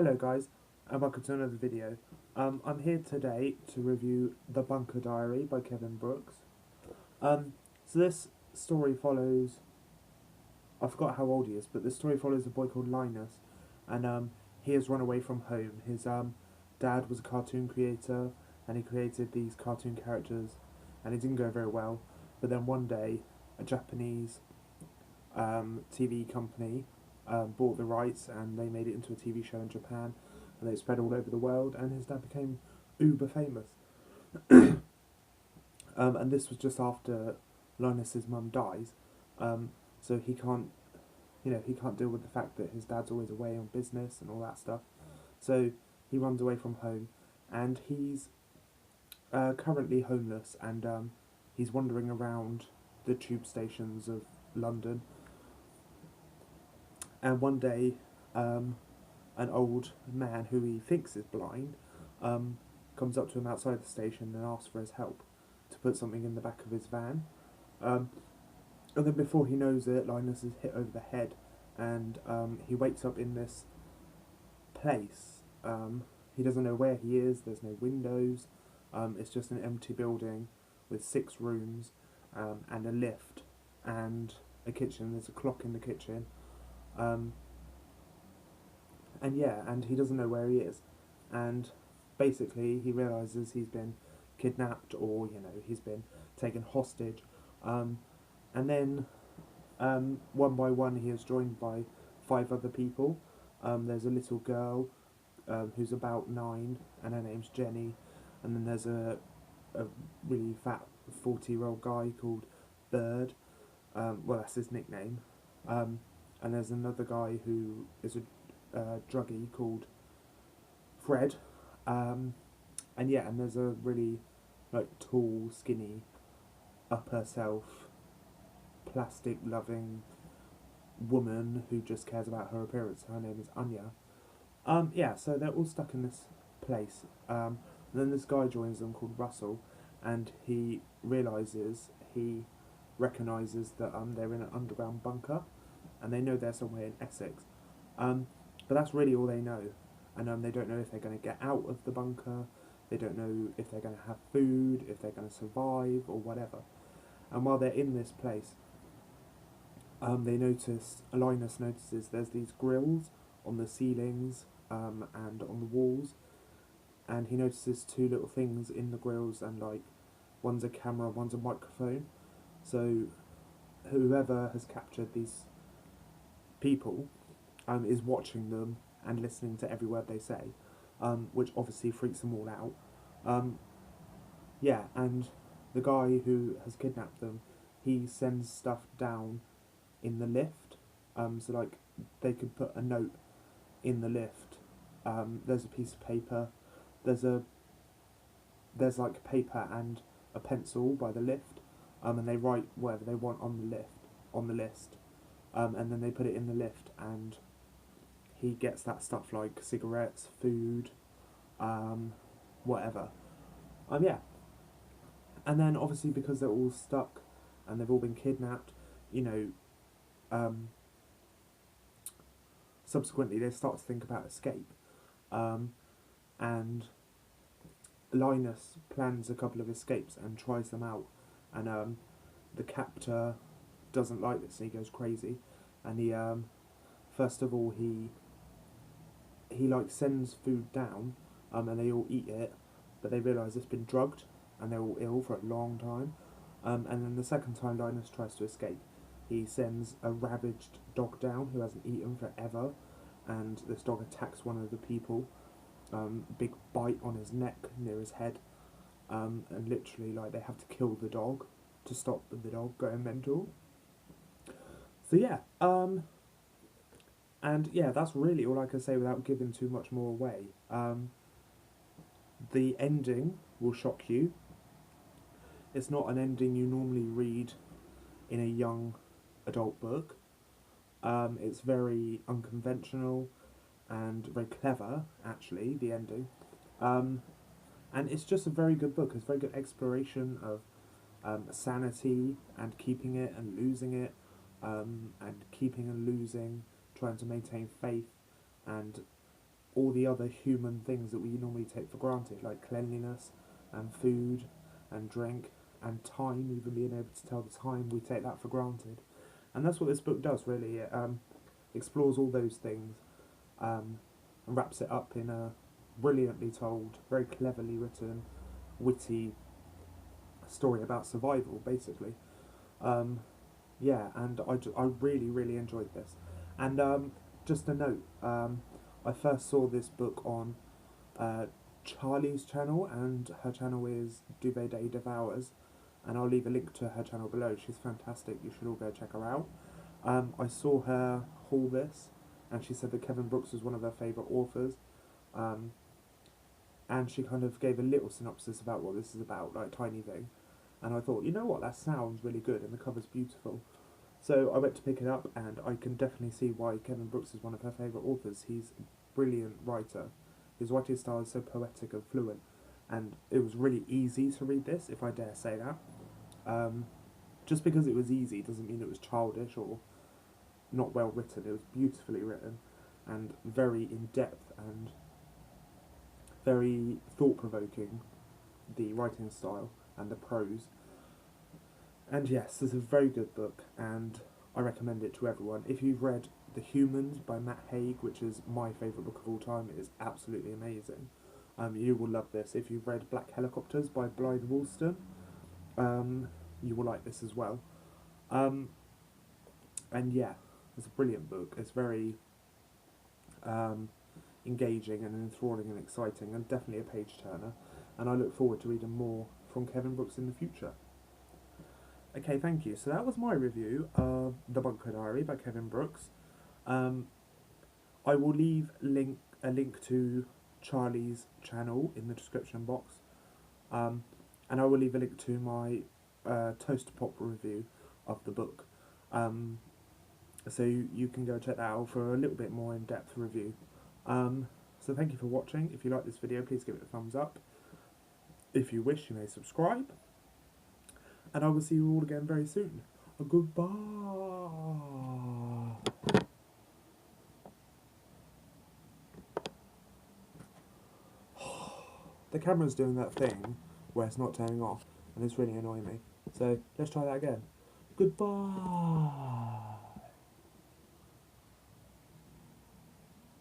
Hello guys, and welcome to another video. I'm here today to review The Bunker Diary by Kevin Brooks. So this story follows, I forgot how old he is, but this story follows a boy called Linus, and he has run away from home. His dad was a cartoon creator, and he created these cartoon characters, and it didn't go very well. But then one day, a Japanese TV company bought the rights, and they made it into a TV show in Japan, and they spread all over the world, and his dad became uber famous. And this was just after Linus's mum dies, so he can't, he can't deal with the fact that his dad's always away on business and all that stuff. So he runs away from home, and he's currently homeless, and he's wandering around the tube stations of London. And one day, an old man who he thinks is blind comes up to him outside the station and asks for his help to put something in the back of his van. And then before he knows it, Linus is hit over the head, and he wakes up in this place. He doesn't know where he is. There's no windows. It's just an empty building with 6 rooms and a lift and a kitchen. There's a clock in the kitchen. And he doesn't know where he is. And basically he realises he's been kidnapped, or, he's been taken hostage. And then one by one he is joined by 5 other people. There's a little girl who's about 9, and her name's Jenny. And then there's a really fat 40-year-old guy called Bird. Well, that's his nickname. And there's another guy who is a druggie called Fred. And there's a really tall, skinny, up herself, plastic loving woman who just cares about her appearance. Her name is Anya. So they're all stuck in this place. And then this guy joins them called Russell, and he recognises that they're in an underground bunker, and they know they're somewhere in Essex. But that's really all they know. And they don't know if they're going to get out of the bunker, they don't know if they're going to have food, if they're going to survive, or whatever. And while they're in this place, Linus notices there's these grills on the ceilings and on the walls, and he notices 2 little things in the grills, and one's a camera, one's a microphone. So whoever has captured these people is watching them and listening to every word they say, which obviously freaks them all out. And the guy who has kidnapped them, he sends stuff down in the lift, so they could put a note in the lift. There's a piece of paper, there's paper and a pencil by the lift, and they write whatever they want on the list, and then they put it in the lift, and he gets that stuff like cigarettes, food, whatever. And then obviously, because they're all stuck and they've all been kidnapped, subsequently they start to think about escape. And Linus plans a couple of escapes and tries them out, and the captor doesn't like this, and he goes crazy, and he first of all he sends food down, and they all eat it, but they realise it's been drugged, and they're all ill for a long time. And then the second time Linus tries to escape, he sends a ravaged dog down who hasn't eaten forever, and this dog attacks one of the people, big bite on his neck near his head, and literally they have to kill the dog to stop the dog going mental. So that's really all I can say without giving too much more away. The ending will shock you. It's not an ending you normally read in a young adult book. It's very unconventional and very clever, actually, the ending. And it's just a very good book. It's a very good exploration of sanity and keeping it and losing it, and keeping and losing, trying to maintain faith, and all the other human things that we normally take for granted, like cleanliness and food and drink and time, even being able to tell the time, we take that for granted. And that's what this book does, really. It explores all those things and wraps it up in a brilliantly told, very cleverly written, witty story about survival, basically. Um, yeah, and I really, really enjoyed this. And just a note, I first saw this book on uh, Charlie's channel, and her channel is Duvet Day Devours, and I'll leave a link to her channel below. She's fantastic. You should all go check her out. I saw her haul this, and she said that Kevin Brooks was one of her favourite authors. Um, and she kind of gave a little synopsis about what this is about, like a tiny thing. And I thought, you know what, that sounds really good, and the cover's beautiful. So I went to pick it up, and I can definitely see why Kevin Brooks is one of her favourite authors. He's a brilliant writer. His writing style is so poetic and fluent, and it was really easy to read this, if I dare say that. Just because it was easy doesn't mean it was childish or not well written. It was beautifully written, and very in depth and very thought provoking. The writing style and the prose. And yes, this is a very good book, and I recommend it to everyone. If you've read The Humans by Matt Haig, which is my favourite book of all time, it is absolutely amazing. You will love this. If you've read Black Helicopters by Blythe Woolston, you will like this as well. And yeah, it's a brilliant book. It's very engaging and enthralling and exciting, and definitely a page turner. And I look forward to reading more from Kevin Brooks in the future. Okay, thank you. So that was my review of The Bunker Diary by Kevin Brooks. I will leave a link to Charlie's channel in the description box, and I will leave a link to my Toaster Pop review of the book, so you can go check that out for a little bit more in-depth review. So thank you for watching. If you like this video, please give it a thumbs up. If you wish, you may subscribe. And I will see you all again very soon. Goodbye. The camera's doing that thing where it's not turning off, and it's really annoying me. So let's try that again. Goodbye.